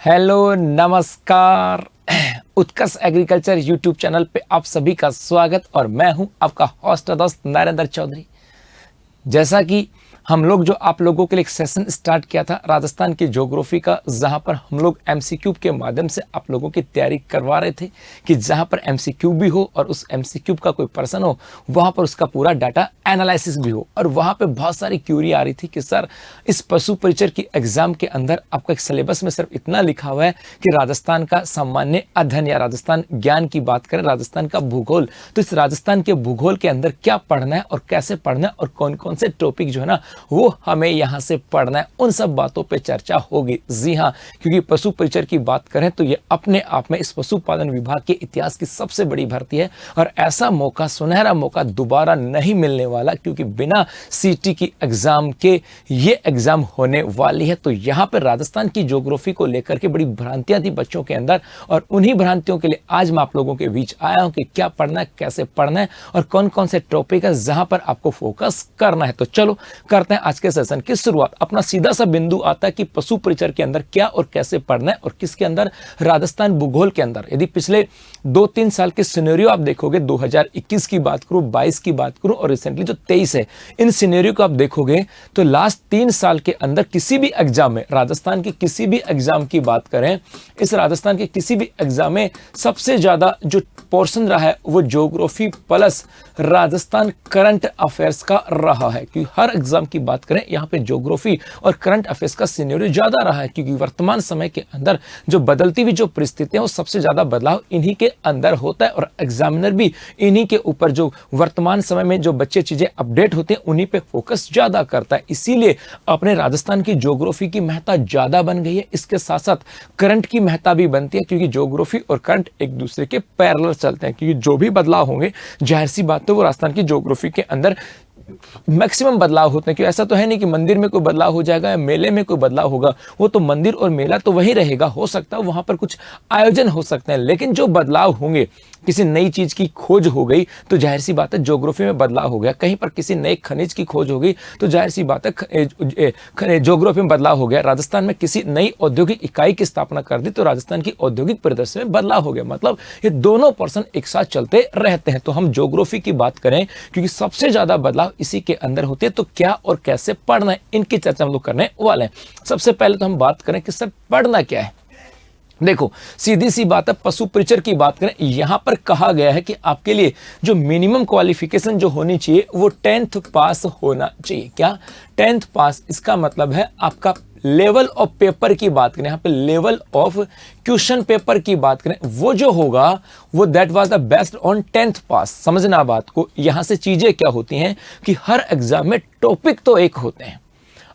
Hello नमस्कार। उत्कर्ष agriculture YouTube channel पे आप सभी का स्वागत और मैं हूं आपका होस्ट दोस्त नरेंद्र चौधरी। जैसा कि हम लोग जो आप लोगों के लिए एक सेशन स्टार्ट किया था राजस्थान की ज्योग्राफी का, जहां पर हम लोग एमसीक्यू के माध्यम से आप लोगों की तैयारी करवा रहे थे कि जहां पर एमसीक्यू भी हो और उस एमसीक्यू का कोई पर्सन हो, वहां पर उसका पूरा डाटा एनालिसिस भी हो। और वहां पे बहुत सारी क्यूरी आ रही थी कि सर इस पशु परिचर की एग्जाम के अंदर आपका एक सिलेबस में सिर्फ इतना लिखा हुआ है कि राजस्थान का सामान्य अध्ययन या राजस्थान ज्ञान की बात करें, राजस्थान का भूगोल, तो इस राजस्थान के भूगोल के अंदर क्या पढ़ना है और कैसे पढ़ना है और कौन कौन से टॉपिक जो है ना वो हमें यहां से पढ़ना है, उन सब बातों पे चर्चा होगी। जी हां, क्योंकि पशु परिचर की बात करें तो ये अपने आप में इस पशुपालन विभाग के इतिहास की सबसे बड़ी भर्ती है और ऐसा मौका, सुनहरा मौका दोबारा नहीं मिलने वाला, क्योंकि बिना सीटी की एग्जाम के ये एग्जाम होने वाली है। तो यहां पर राजस्थान की ज्योग्राफी को लेकर के बड़ी भ्रांतियां थी बच्चों के अंदर, और उन्हीं भ्रांतियों के लिए आज मैं आप लोगों के बीच आया हूं कि क्या पढ़ना है, कैसे पढ़ना है और कौन कौन से टॉपिक है जहां पर आपको फोकस करना है। तो चलो करते हैं आज के सेशन की शुरुआत। अपना सीधा सा बिंदु आता है कि पशु परिचर के अंदर क्या और कैसे पढ़ना है और किसके अंदर, राजस्थान भूगोल के अंदर। यदि पिछले 2-3 साल के सिनेरियो आप देखोगे, 2021 की बात करूं, 22 की बात करूं और रिसेंटली जो 23 है, इन सिनेरियो को आप देखोगे तो लास्ट 3 साल के अंदर किसी भी एग्जाम में, राजस्थान के किसी भी एग्जाम की बात करें, इस राजस्थान के किसी भी एग्जाम में सबसे ज्यादा जो पोर्शन रहा है वो geography plus Rajasthan current affairs का रहा है। क्योंकि हर एग्जाम की बात करें यहाँ पे ज्योग्राफी और करंट अफेयर्स का सिनेरियो ज्यादा रहा है, क्योंकि वर्तमान समय के अंदर जो बदलती हुई जो परिस्थितियां, वो सबसे ज्यादा बदलाव इन्हीं के अंदर होता है और एग्जामिनर भी इन्हीं के ऊपर, जो वर्तमान समय में जो बच्चे चीजें अपडेट होते हैं उन्हीं पे फोकस ज्यादा करता है। इसीलिए अपने राजस्थान की ज्योग्राफी की महत्ता ज्यादा बन गई है। इसके साथ साथ करंट की महत्ता भी बनती है, क्योंकि ज्योग्राफी और करंट एक दूसरे के पैरेलल चलते हैं। क्योंकि जो भी बदलाव होंगे, जाहिर सी बात है वो राजस्थान की ज्योग्राफी के अंदर मैक्सिमम बदलाव होते हैं। क्योंकि ऐसा तो है नहीं कि मंदिर में कोई बदलाव हो जाएगा या मेले में कोई बदलाव होगा, वो तो मंदिर और मेला तो वही रहेगा। हो सकता है वहां पर कुछ आयोजन हो सकते हैं, लेकिन जो बदलाव होंगे, किसी नई चीज की खोज हो गई तो जाहिर सी बात है ज्योग्राफी में बदलाव हो गया। कहीं पर किसी नए खनिज की खोज हो गई तो जाहिर सी बात है ज्योग्राफी में बदलाव हो गया। राजस्थान में किसी नई औद्योगिक इकाई की स्थापना कर दी तो राजस्थान की औद्योगिक परिदृश्य में बदलाव हो गया। मतलब ये दोनों पर्सन एक साथ चलते रहते हैं। तो हम ज्योग्राफी की बात करें, क्योंकि सबसे ज्यादा बदलाव इसी के अंदर होते हैं, तो क्या और कैसे पढ़ना है, इनकी चर्चा हम लोग करने वाले हैं। सबसे पहले तो हम बात करें कि सर पढ़ना क्या है। देखो सीधी सी बात है, पशु परिचर की बात करें, यहां पर कहा गया है कि आपके लिए जो मिनिमम क्वालिफिकेशन जो होनी चाहिए वो 10th पास होना चाहिए। क्या 10th पास? इसका मतलब है आपका लेवल ऑफ पेपर की बात करें, यहां पे लेवल ऑफ क्वेश्चन पेपर की बात करें, वो जो होगा वो that was the best on 10th पास। समझना बात को, यहां से चीजें क्या होती हैं कि हर एग्जाम में टॉपिक तो एक होते हैं।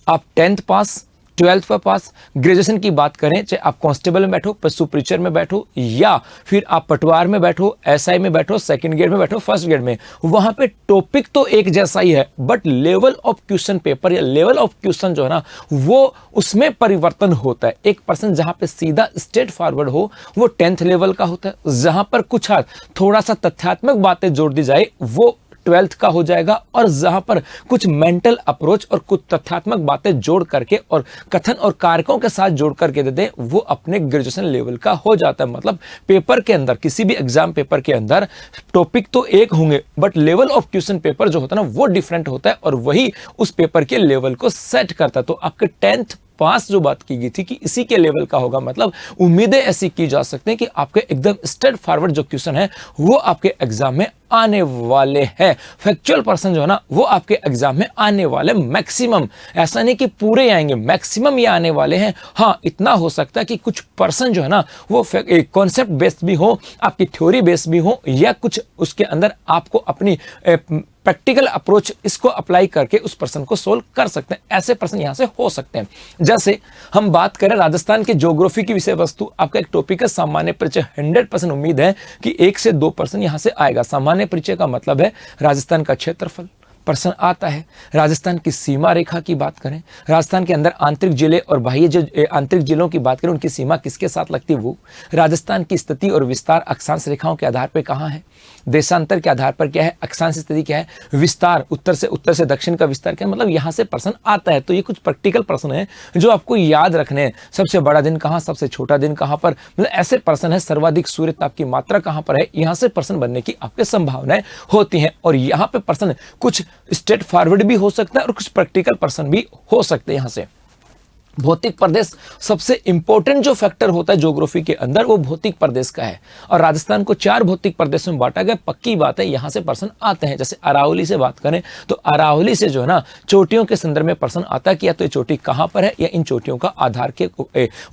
आप 10th पास, 12th पर पास, ग्रेजुएशन की बात करें, चाहे आप कांस्टेबल में बैठो, पशु परिचर में बैठो, या फिर आप पटवार में बैठो, एसआई में बैठो, सेकंड ग्रेड में बैठो, फर्स्ट ग्रेड में, वहां पे टॉपिक तो एक जैसा ही है, but level of question paper या लेवल ऑफ क्वेश्चन जो है ना वो उसमें परिवर्तन होता है। एक पर्सन जहां पे सीधा स्ट्रेट फॉरवर्ड हो वो 10th लेवल का होता है, जहां पर कुछ थोड़ा सा तथ्यात्मक बातें जोड़ दी जाए वो 12th का हो जाएगा, और जहां पर कुछ मेंटल अप्रोच और कुछ तथ्यात्मक बातें जोड़ करके और कथन और कारकों के साथ जोड़ करके दे दे वो अपने ग्रेजुएशन लेवल का हो जाता है। मतलब पेपर के अंदर, किसी भी एग्जाम पेपर के अंदर टॉपिक तो एक होंगे, but level of question paper जो होता है ना वो डिफरेंट होता है, और वही उस पेपर के लेवल को सेट करता है। तो आपके 10th पास जो बात की गई थी कि इसी के लेवल का होगा, मतलब उम्मीदें ऐसी की जा सकती हैं कि आपके एकदम स्ट्रेट फॉरवर्ड जो क्वेश्चन है वो आपके एग्जाम में आने वाले हैं। फैक्चुअल पर्सन जो है ना वो आपके एग्जाम में आने वाले मैक्सिमम, ऐसा नहीं कि पूरे आएंगे, मैक्सिमम ये आने वाले हैं। हाँ, इतना हो सकता है कि कुछ पर्सन जो है ना वो कॉन्सेप्ट बेस्ड भी हो, आपकी थ्योरी बेस्ड भी हो, या कुछ उसके अंदर आपको अपनी प्रैक्टिकल अप्रोच इसको अप्लाई करके उस पर्सन को सोल्व कर सकते हैं। ऐसे पर्सन यहां से हो सकते हैं। जैसे हम बात करें राजस्थान के ज्योग्राफी की विषय वस्तु, आपका एक टॉपिक है सामान्य परिचय, 100% उम्मीद है कि 1 से 2 पर्सन यहां से आएगा। सामान्य परिचय का मतलब है राजस्थान का क्षेत्रफल, प्रश्न आता है। राजस्थान की सीमा रेखा की बात करें, राजस्थान के अंदर आंतरिक जिले और बाह्य जो आंतरिक जिलों की बात करें, उनकी सीमा किसके साथ लगती है वो। राजस्थान की स्थिति और विस्तार अक्षांश रेखाओं के आधार पर कहाँ है। देशांतर के आधार पर क्या है, अक्षांश स्थिति क्या है, विस्तार उत्तर से दक्षिण का विस्तार क्या है, मतलब यहाँ से प्रश्न आता है। तो ये कुछ प्रैक्टिकल प्रश्न है जो आपको याद रखने हैं। सबसे बड़ा दिन कहाँ, सबसे छोटा दिन कहाँ पर, मतलब ऐसे प्रश्न है। सर्वाधिक सूर्य ताप की मात्रा कहाँ पर है, यहाँ से प्रश्न बनने की आपके संभावनाएं होती हैं। और यहाँ पे प्रश्न कुछ स्ट्रेट फॉरवर्ड भी हो सकता है और कुछ प्रैक्टिकल प्रश्न भी हो सकते हैं। यहाँ से भौतिक प्रदेश सबसे इंपॉर्टेंट जो फैक्टर होता है ज्योग्राफी के अंदर, वो भौतिक प्रदेश का है। और राजस्थान को 4 भौतिक प्रदेशों में बांटा गया, पक्की बात है। यहां से प्रश्न आते हैं। जैसे अरावली से बात करें तो अरावली से जो है ना चोटियों के संदर्भ में प्रश्न आता है कि या तो ये चोटी कहां पर है, या इन चोटियों का आधार के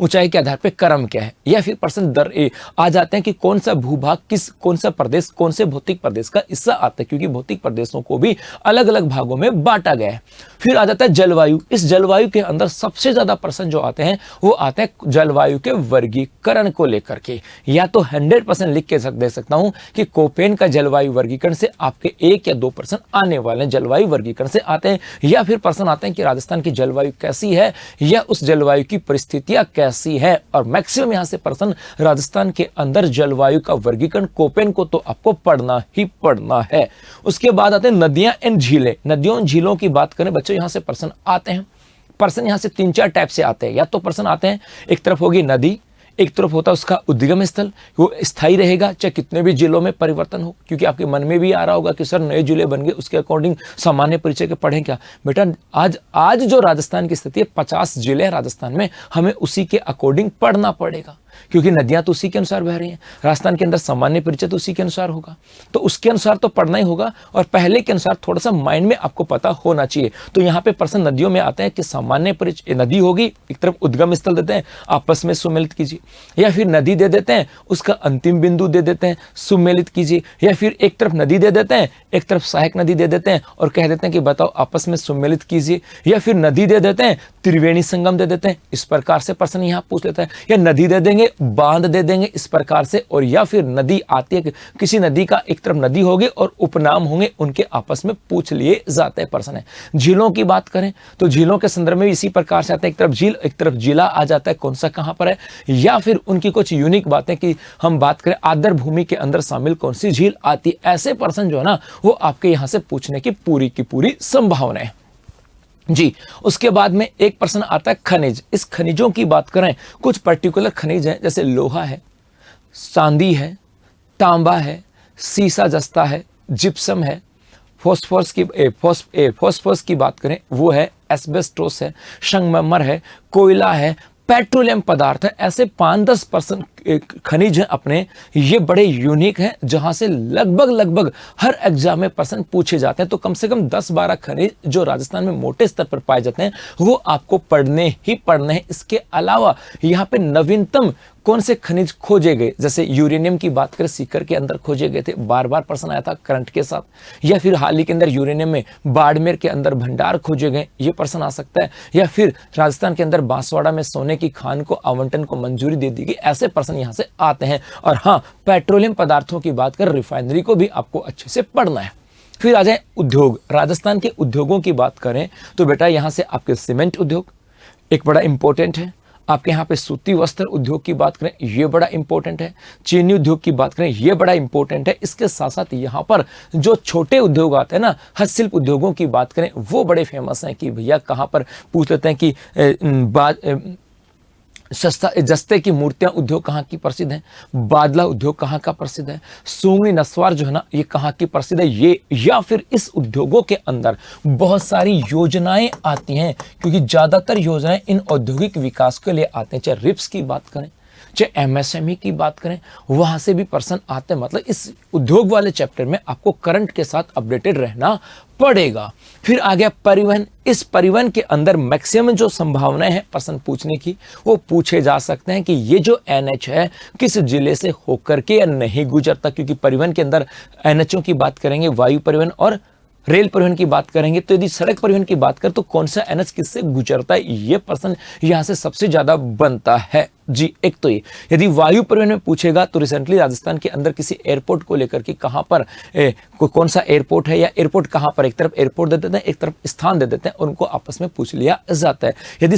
ऊंचाई के आधार पर क्रम क्या है, या फिर प्रश्न आ जाते हैं कि कौन सा भूभाग कौन सा प्रदेश कौन से भौतिक प्रदेश का हिस्सा आता है, क्योंकि भौतिक प्रदेशों को भी अलग अलग भागों में बांटा गया है। फिर आ जाता है जलवायु। इस जलवायु के अंदर सबसे ज्यादा प्रश्न जो आते हैं वो आते हैं जलवायु के वर्गीकरण को लेकर के। या तो 100% लिख के दे सकता हूं कि कोपेन का जलवायु वर्गीकरण से आपके 1 या 2 प्रश्न आने वाले हैं, जलवायु वर्गीकरण से आते हैं। या फिर प्रश्न आते हैं कि राजस्थान की जलवायु कैसी है, या उस जलवायु की परिस्थितियां कैसी है। और मैक्सिमम यहां से प्रश्न राजस्थान के अंदर जलवायु का वर्गीकरण कोपेन को तो आपको पढ़ना ही पढ़ना है। उसके बाद आते हैं नदियां एंड झीलें। नदियों झीलों की बात करें बच्चों, यहां से प्रश्न आते हैं। प्रश्न यहां से 3-4 टाइप से आते हैं। या तो प्रश्न आते हैं, एक तरफ होगी नदी, एक तरफ होता है उसका उद्गम स्थल, वो स्थायी रहेगा चाहे कितने भी जिलों में परिवर्तन हो। क्योंकि आपके मन में भी आ रहा होगा कि सर नए जिले बन गए, उसके अकॉर्डिंग सामान्य परिचय के पढ़ें क्या। बेटा आज जो राजस्थान की स्थिति है, 50 जिले हैं राजस्थान में, हमें उसी के अकॉर्डिंग पढ़ना पड़ेगा, क्योंकि नदियां तो उसी के अनुसार बह रही हैं। राजस्थान के अंदर सामान्य परिचय तो उसी के अनुसार होगा, तो उसके अनुसार तो पढ़ना ही होगा। और पहले के अनुसार थोड़ा सा माइंड में आपको पता होना चाहिए। तो यहाँ पे प्रश्न नदियों में आते हैं कि सामान्य परिचय नदी होगी, एक तरफ उद्गम स्थल देते हैं, आपस में सुमेलित कीजिए। या फिर नदी दे देते हैं, उसका अंतिम बिंदु दे देते हैं, सुमेलित कीजिए। या फिर एक तरफ नदी दे देते हैं, एक तरफ सहायक नदी दे देते हैं और कह देते हैं कि बताओ आपस में सुमेलित कीजिए। या फिर नदी दे देते हैं, त्रिवेणी संगम दे देते हैं, इस प्रकार से प्रश्न यहाँ पूछ लेता है। या नदी दे देंगे, बांध दे देंगे, इस प्रकार से। और या फिर नदी आती है, किसी नदी का एक तरफ नदी होगी और उपनाम होंगे, उनके आपस में पूछ लिए जाते हैं प्रश्न है। झीलों की बात करें तो झीलों के संदर्भ में इसी प्रकार से आते हैं, एक तरफ झील एक तरफ जिला आ जाता है, कौन सा कहां पर है। या फिर उनकी कुछ यूनिक बातें कि हम बात करें आर्द्र भूमि के अंदर शामिल कौन सी झील आती है। ऐसे प्रश्न जो है ना वो आपके यहां से पूछने की पूरी संभावना है जी। उसके बाद में एक प्रश्न आता है खनिज। इस खनिजों की बात करें, कुछ पर्टिकुलर खनिज हैं, जैसे लोहा है, चांदी है, तांबा है, सीसा जस्ता है, जिप्सम है, फॉस्फोरस की बात करें वो है, एस्बेस्टोस है, संगमरमर है, कोयला है, पेट्रोलियम पदार्थ है। ऐसे 5-10% खनिज हैं अपने, ये बड़े यूनिक हैं, जहां से लगभग हर एग्जाम में प्रश्न पूछे जाते हैं। तो कम से कम 10-12 खनिज जो राजस्थान में मोटे स्तर पर पाए जाते हैं वो आपको पढ़ने ही पढ़ने हैं। इसके अलावा यहाँ पे नवीनतम कौन से खनिज खोजे गए, जैसे यूरेनियम की बात करें, सीकर के अंदर खोजे गए थे, बार प्रश्न आया था करंट के साथ। या फिर हाल ही के अंदर यूरेनियम में बाड़मेर के अंदर भंडार खोजे गए, ये प्रश्न आ सकता है। या फिर राजस्थान के अंदर बांसवाड़ा में सोने की खान को आवंटन को मंजूरी दे दी गई, ऐसे प्रश्न यहां से आते हैं। और हाँ, पेट्रोलियम पदार्थों की बात कर, रिफाइनरी को भी आपको अच्छे से पढ़ना है। फिर आ जाए उद्योग। राजस्थान के उद्योगों की बात करें तो बेटा यहां से आपके सीमेंट उद्योग एक बड़ा इंपॉर्टेंट है। आपके यहाँ पे सूती वस्त्र उद्योग की बात करें, ये बड़ा इंपॉर्टेंट है। चीनी उद्योग की बात करें, ये बड़ा इंपॉर्टेंट है। इसके साथ साथ यहाँ पर जो छोटे उद्योग आते हैं ना, हस्तशिल्प उद्योगों की बात करें, वो बड़े फेमस हैं कि भैया कहाँ पर पूछ लेते हैं कि जस्ते की मूर्तियां उद्योग कहाँ की प्रसिद्ध है, बादला उद्योग कहाँ का प्रसिद्ध है, सूंगनी नस्वार जो है ना ये कहाँ की प्रसिद्ध है ये। या फिर इस उद्योगों के अंदर बहुत सारी योजनाएं आती हैं, क्योंकि ज्यादातर योजनाएं इन औद्योगिक विकास के लिए आते हैं। चाहे रिप्स की बात करें, चाहे MSME की बात करें, वहां से भी प्रश्न आते हैं। मतलब इस उद्योग वाले चैप्टर में आपको करंट के साथ अपडेटेड रहना पड़ेगा। फिर आ गया परिवहन। इस परिवहन के अंदर मैक्सिमम जो संभावनाएं हैं प्रश्न पूछने की, वो पूछे जा सकते हैं कि ये जो NH है किस जिले से होकर के या नहीं गुजरता, क्योंकि परिवहन के अंदर NHओं की बात करेंगे, वायु परिवहन और रेल परिवहन की बात करेंगे। तो यदि सड़क परिवहन की बात करें तो कौन सा NH किससे गुजरता है, ये प्रश्न यहां से सबसे ज्यादा बनता है। जी, एक तो ये यदि वायु परिवहन में पूछेगा तो रिसेंटली राजस्थान के अंदर किसी एयरपोर्ट को लेकर के कहाँ पर कौन सा एयरपोर्ट है या एयरपोर्ट कहाँ पर, एक तरफ एयरपोर्ट दे देते हैं, एक तरफ स्थान दे देते हैं और उनको आपस में पूछ लिया जाता है। यदि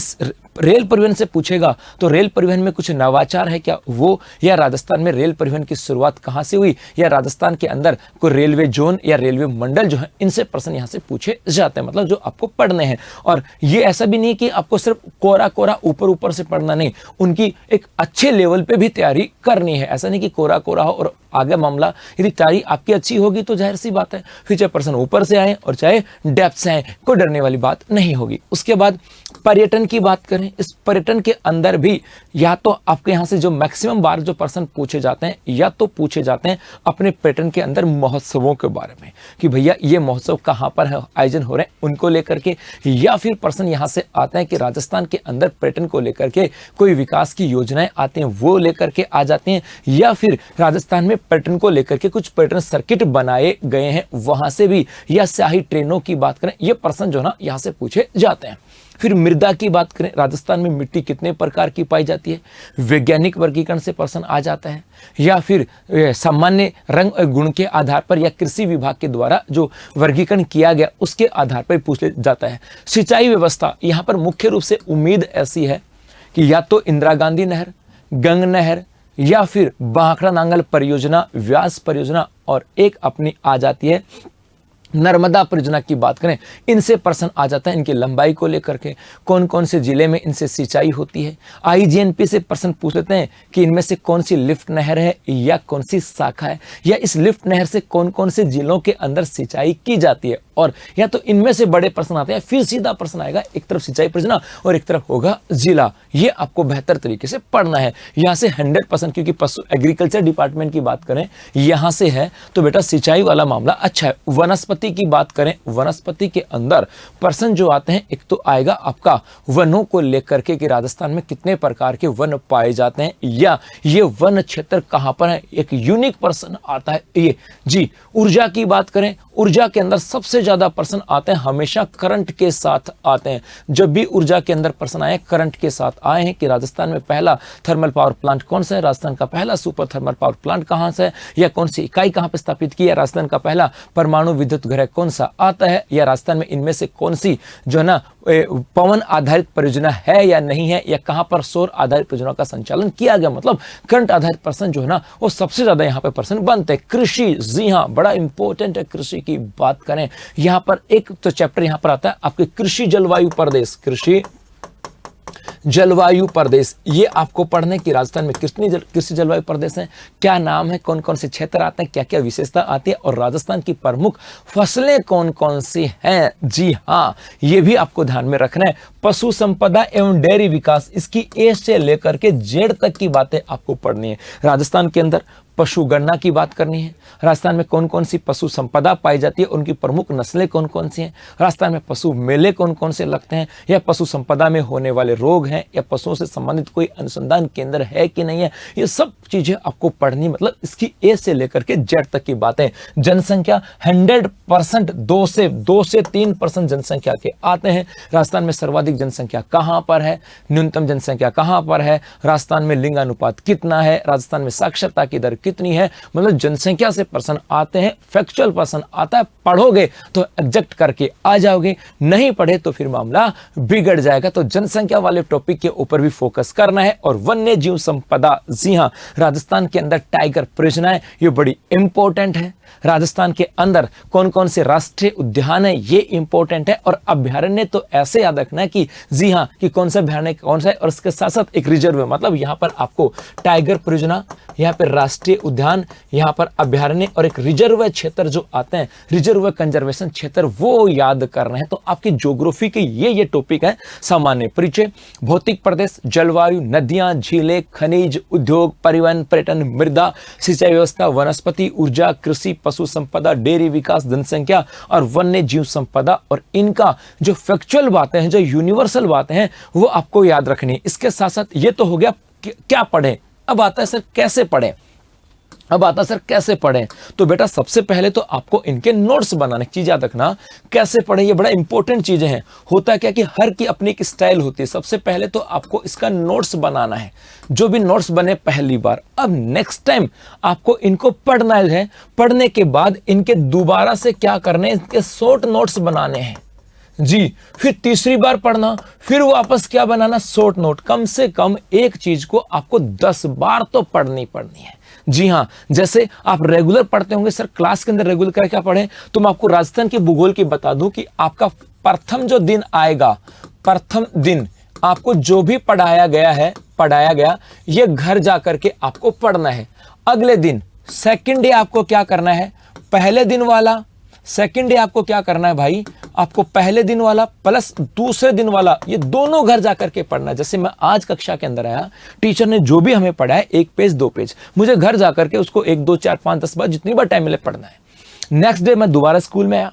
रेल परिवहन से पूछेगा तो रेल परिवहन में कुछ नवाचार है क्या वो, या राजस्थान में रेल परिवहन की शुरुआत कहाँ से हुई, या राजस्थान के अंदर कोई रेलवे जोन या रेलवे मंडल जो है, इनसे प्रश्न यहाँ से पूछे जाते हैं, मतलब जो आपको पढ़ने हैं। और ये ऐसा भी नहीं कि आपको सिर्फ कोरा कोरा ऊपर ऊपर से पढ़ना, नहीं, उनकी एक अच्छे लेवल पे भी तैयारी करनी है। ऐसा नहीं कि कोरा कोरा हो और आगे मामला, यदि तैयारी आपकी अच्छी होगी तो जाहिर सी बात है फिर चाहे पर्सन ऊपर से आए और चाहे डेप्थ से आए, कोई डरने वाली बात नहीं होगी। उसके बाद पर्यटन की बात करें, इस पर्यटन के अंदर भी या तो आपके यहाँ से जो मैक्सिमम बार जो पर्सन पूछे जाते हैं या तो पूछे जाते हैं अपने पर्यटन के अंदर महोत्सवों के बारे में कि भैया ये महोत्सव कहाँ पर है आयोजन हो रहे हैं उनको लेकर के, या फिर पर्सन यहाँ से आते हैं कि राजस्थान के अंदर पर्यटन को लेकर के कोई विकास की योजनाएं आती हैं वो लेकर के आ जाते हैं, या फिर राजस्थान में पर्यटन को लेकर के कुछ पर्यटन सर्किट बनाए गए हैं वहां से भी, या शाही ट्रेनों की बात करें, ये पर्सन जो ना यहाँ से पूछे जाते हैं। फिर मृदा की बात करें, राजस्थान में मिट्टी कितने प्रकार की पाई जाती है, वैज्ञानिक वर्गीकरण से प्रश्न आ जाता है, या फिर सामान्य रंग और गुण के आधार पर या कृषि विभाग के द्वारा जो वर्गीकरण किया गया उसके आधार पर पूछ जाता है। सिंचाई व्यवस्था, यहाँ पर मुख्य रूप से उम्मीद ऐसी है कि या तो इंदिरा गांधी नहर, गंग नहर, या फिर बांखड़ा नांगल परियोजना, व्यास परियोजना, और एक अपनी आ जाती है नर्मदा परियोजना की बात करें, इनसे प्रश्न आ जाता है इनकी लंबाई को लेकर के, कौन कौन से जिले में इनसे सिंचाई होती है। आईजीएनपी से प्रश्न पूछ लेते हैं कि इनमें से कौन सी लिफ्ट नहर है या कौन सी शाखा है, या इस लिफ्ट नहर से कौन कौन से जिलों के अंदर सिंचाई की जाती है, और या तो इनमें से बड़े प्रश्न आते हैं। फिर सीधा प्रश्न आएगा, एक तरफ सिंचाई परियोजना और एक तरफ होगा जिला। ये आपको बेहतर तरीके से पढ़ना है। यहाँ से 100%, क्योंकि पशु एग्रीकल्चर डिपार्टमेंट की बात करें यहाँ से है तो बेटा सिंचाई वाला मामला अच्छा है। वनस्पति की बात करें, वनस्पति के अंदर प्रश्न जो आते हैं, एक तो आएगा आपका वनों को लेकर के कि राजस्थान में कितने प्रकार के वन पाए जाते हैं, या ये वन क्षेत्र कहां पर है, एक यूनिक प्रश्न आता है ये। जी, ऊर्जा की बात करें, ऊर्जा के अंदर सबसे ज्यादा प्रश्न आते हैं हमेशा करंट के साथ आते हैं। जब भी ऊर्जा के अंदर प्रश्न आए करंट के साथ आए हैं कि राजस्थान में पहला थर्मल पावर प्लांट कौन सा है, राजस्थान का पहला सुपर थर्मल पावर प्लांट कहां से है, या कौन सी इकाई कहां पर स्थापित की है, राजस्थान का पहला परमाणु विद्युत गृह कौन सा आता है, या राजस्थान में इनमें से कौन सी जो है ना पवन आधारित परियोजना है या नहीं है, या कहां पर सौर आधारित परियोजना का संचालन किया गया। मतलब करंट आधारित प्रश्न जो है ना वो सबसे ज्यादा यहाँ पे प्रश्न बनते हैं। कृषि, जी हाँ, बड़ा इंपॉर्टेंट है। कृषि की बात करें, यहाँ पर एक तो चैप्टर यहाँ पर आता है आपके कृषि जलवायु प्रदेश, कृषि जलवायु प्रदेश, ये आपको पढ़ने की राजस्थान में कृषि जलवायु प्रदेश है, क्या नाम है, कौन कौन से क्षेत्र आते हैं, क्या क्या विशेषता आती है, और राजस्थान की प्रमुख फसलें कौन कौन सी हैं। जी हाँ, ये भी आपको ध्यान में रखना है। पशु संपदा एवं डेयरी विकास, इसकी ए से लेकर के जेड तक की बातें आपको पढ़नी है। राजस्थान के अंदर पशु गणना की बात करनी है, राजस्थान में कौन कौन सी पशु संपदा पाई जाती है, उनकी प्रमुख नस्लें कौन कौन सी हैं, राजस्थान में पशु मेले कौन कौन से लगते हैं, या पशु संपदा में होने वाले रोग हैं, या पशुओं से संबंधित कोई अनुसंधान केंद्र है कि नहीं है, ये सब चीजें आपको पढ़नी। मतलब इसकी ए से लेकर के जेड तक की बातें। जनसंख्या 100% 2 से 3% जनसंख्या के आते हैं। राजस्थान में सर्वाधिक जनसंख्या कहां पर है, न्यूनतम जनसंख्या कहां पर है, राजस्थान में लिंगानुपात कितना है, राजस्थान में साक्षरता की दर कितनी है। मतलब जनसंख्या से प्रश्न आते हैं, फैक्चुअल प्रश्न आता है, पढ़ोगे तो एग्जैक्ट करके आ जाओगे, नहीं पढ़े तो फिर मामला बिगड़ जाएगा। तो जनसंख्या वाले टॉपिक के ऊपर भी फोकस करना है। और वन्य जीव संपदा, जी हां, राजस्थान के अंदर टाइगर परियोजनाएं ये बड़ी इंपॉर्टेंट है। राजस्थान के अंदर कौन कौन से राष्ट्रीय उद्यान है ये इंपॉर्टेंट है। और अभ्यारण्य तो ऐसे याद रखना है कि जी हां कि कौन सा अभ्यारण्य कौन सा है, और इसके साथ साथ एक रिजर्व है। मतलब यहां पर आपको टाइगर परियोजना, यहाँ पर राष्ट्रीय उद्यान, यहाँ पर अभ्यारण्य और एक रिजर्व क्षेत्र जो आते हैं, रिजर्व कंजर्वेशन क्षेत्र, वो याद करना है। तो आपकी ज्योग्राफी के ये टॉपिक है। सामान्य परिचय, भौतिक प्रदेश, जलवायु, नदियां, झीलें, खनिज, उद्योग, परिवहन, पर्यटन, मृदा, सिंचाई व्यवस्था, वनस्पति, ऊर्जा, कृषि, पशु संपदा, डेयरी विकास, जनसंख्या और वन्य जीव संपदा। और इनका जो फैक्चुअल बातें हैं, जो यूनिवर्सल बातें हैं, वो आपको याद रखनी है। इसके साथ साथ ये तो हो गया क्या पढ़ें, अब आता है सर कैसे पढ़ें। अब आता सर कैसे पढ़ें? तो बेटा सबसे पहले तो आपको इनके नोट्स बनाने की चीज याद रखना, कैसे पढ़ें ये बड़ा इंपॉर्टेंट चीजें हैं। होता क्या कि हर की अपनी एक स्टाइल होती है। सबसे पहले तो आपको इसका नोट्स बनाना है, जो भी नोट्स बने पहली बार। अब नेक्स्ट टाइम आपको इनको पढ़ना है, पढ़ने के बाद इनके दोबारा से क्या करने, इनके शॉर्ट नोट्स बनाने हैं जी। फिर तीसरी बार पढ़ना, फिर वापस क्या बनाना, शॉर्ट नोट। कम से कम एक चीज को आपको 10 बार तो पढ़नी है। जी हाँ, जैसे आप रेगुलर पढ़ते होंगे सर, क्लास के अंदर रेगुलर क्या पढ़ें, तो मैं आपको राजस्थान के भूगोल की बता दूं कि आपका प्रथम जो दिन आएगा, प्रथम दिन आपको जो भी पढ़ाया गया ये घर जाकर के आपको पढ़ना है। अगले दिन सेकंड डे आपको क्या करना है, पहले दिन वाला सेकंड डे आपको क्या करना है भाई, आपको पहले दिन वाला प्लस दूसरे दिन वाला, ये दोनों घर जाकर के पढ़ना। जैसे मैं आज कक्षा के अंदर आया, टीचर ने जो भी हमें पढ़ाया 1 पेज 2 पेज, मुझे घर जाकर के उसको 1 2 4 5 10 बार जितनी बार टाइम मिले पढ़ना है। नेक्स्ट डे मैं दोबारा स्कूल में आया,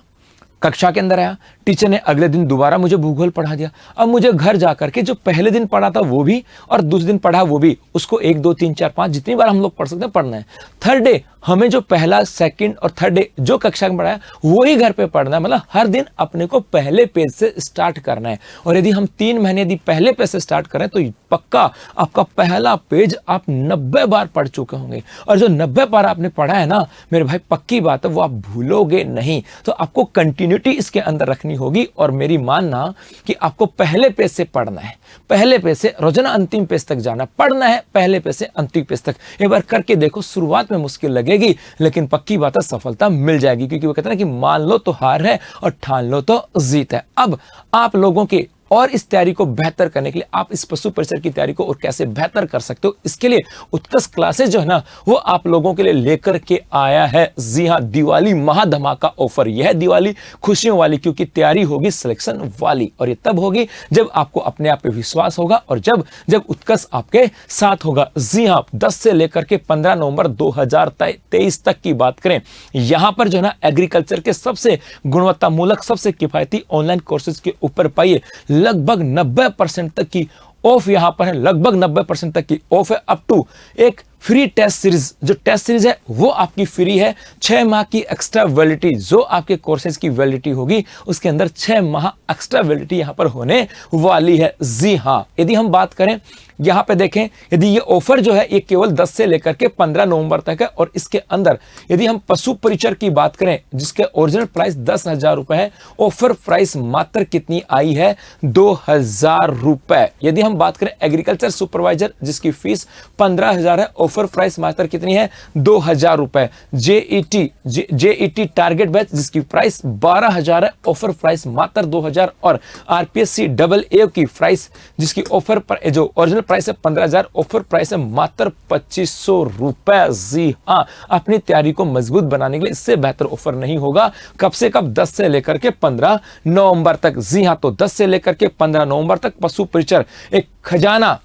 कक्षा के अंदर आया, टीचर ने अगले दिन दोबारा मुझे भूगोल पढ़ा दिया। अब मुझे घर जाकर के जो पहले दिन पढ़ा था वो भी और दूसरे दिन पढ़ा वो भी, उसको 1 2 3 4 5 जितनी बार हम लोग पढ़ सकते हैं पढ़ना है। थर्ड डे हमें जो पहला सेकंड और थर्ड डे जो कक्षा में पढ़ाया वही घर पे पढ़ना है। मतलब हर दिन अपने को पहले पेज से स्टार्ट करना है। और यदि हम 3 महीने यदि पहले पेज से स्टार्ट करें तो पक्का आपका पहला पेज आप 90 बार पढ़ चुके होंगे। और जो 90 बार आपने पढ़ा है ना मेरे भाई, पक्की बात है वो आप भूलोगे नहीं। तो आपको कंटिन्यूटी इसके अंदर रखनी होगी। और मेरी मानना कि आपको पहले पेज से पढ़ना है, पहले पेज से रोजाना अंतिम पेज तक जाना, पढ़ना है पहले पेज से अंतिम पेज तक। एक बार करके देखो, शुरुआत में मुश्किल लगेगी लेकिन पक्की बात है सफलता मिल जाएगी। क्योंकि वो कहते हैं ना कि मान लो तो हार है और ठान लो तो जीत है। अब आप लोगों के और इस तैयारी को बेहतर करने के लिए आप इस पशु परिसर की तैयारी को और कैसे बेहतर कर सकते हो, इसके लिए उत्कृष्ट क्लासेस जो है ना वो आप लोगों के लिए लेकर के आया है। जी हाँ, दिवाली महाधमाका ऑफर। यह दिवाली खुशियों वाली, क्योंकि तैयारी होगी सिलेक्शन वाली। और ये तब होगी जब आपको अपने आप पे विश्वास होगा और जब उत्कृष्ट आपके साथ होगा। जी हाँ, 10 से लेकर के 15 नवंबर 2023 तक की बात करें, यहां पर जो है ना एग्रीकल्चर के सबसे गुणवत्तामूलक, सबसे किफायती ऑनलाइन कोर्सेज के ऊपर पाइए लगभग 90% तक की ऑफ यहां पर है। लगभग 90% तक की ऑफ है। अप टू एक फ्री टेस्ट सीरीज, जो टेस्ट सीरीज है वो आपकी फ्री है। 6 माह की एक्स्ट्रा वैलिडिटी, जो आपके कोर्सेज की वैलिडिटी होगी उसके अंदर 6 माह एक्स्ट्रा वैलिडिटी यहां पर होने वाली है। जी हां, यदि हम बात करें यहां पे देखें, यदि ये ऑफर जो है ये केवल 10 से लेकर के 15 नवंबर तक है। और इसके अंदर यदि हम पशु परिचर की बात करें जिसके ओरिजिनल प्राइस 10,000 रुपए है, ऑफर प्राइस मात्र कितनी आई है, 2,000 रुपए। यदि हम बात करें एग्रीकल्चर सुपरवाइजर जिसकी फीस 15,000 है, ऑफर प्राइस मात्र कितनी है, 2,000 रुपए। जेईटी टारगेट बैच जिसकी प्राइस 12,000 है, ऑफर प्राइस मात्र 2,000। और आरपीएससी डबल ए की प्राइस जिसकी ऑफर पर जो ओरिजिनल प्राइस है 15,000, ऑफर प्राइस है मात्र 2,500 रुपए। जी हाँ, अपनी तैयारी को मजबूत बनाने के लिए इससे बेहतर ऑफर नहीं होगा। कब से कब, 10 से लेकर के 15 नवंबर तक। जी हाँ, तो 10 से लेकर के 15 नवंबर तक पशु परिचर एक खजाना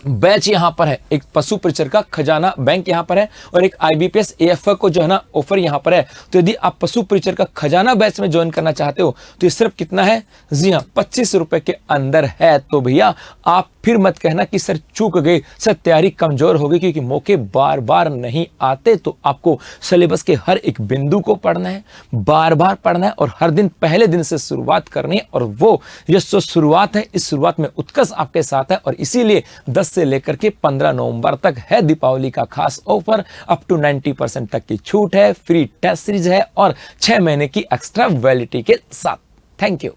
बैच यहां पर है, एक पशु परिचर का खजाना बैंक यहां पर है और एक आईबीपीएस एएफए को जो है ना ऑफर यहां पर है। तो यदि आप पशु परिचर का खजाना बैच में ज्वाइन करना चाहते हो तो ये सिर्फ कितना है, जी हां 25 रुपए के अंदर है। तो भैया आप फिर मत कहना कि सर चूक गए, सर तैयारी कमजोर हो गई, क्योंकि मौके बार बार नहीं आते। तो आपको सिलेबस के हर एक बिंदु को पढ़ना है, बार बार पढ़ना है और हर दिन पहले दिन से शुरुआत करनी है। और वो ये जो शुरुआत है, इस शुरुआत में उत्कर्ष आपके साथ है। और इसीलिए 10 से लेकर के 15 नवंबर तक है दीपावली का खास ऑफर। अप टू 90% तक की छूट है, फ्री टेस्ट सीरीज है और 6 महीने की एक्स्ट्रा वैलिडिटी के साथ। Thank you.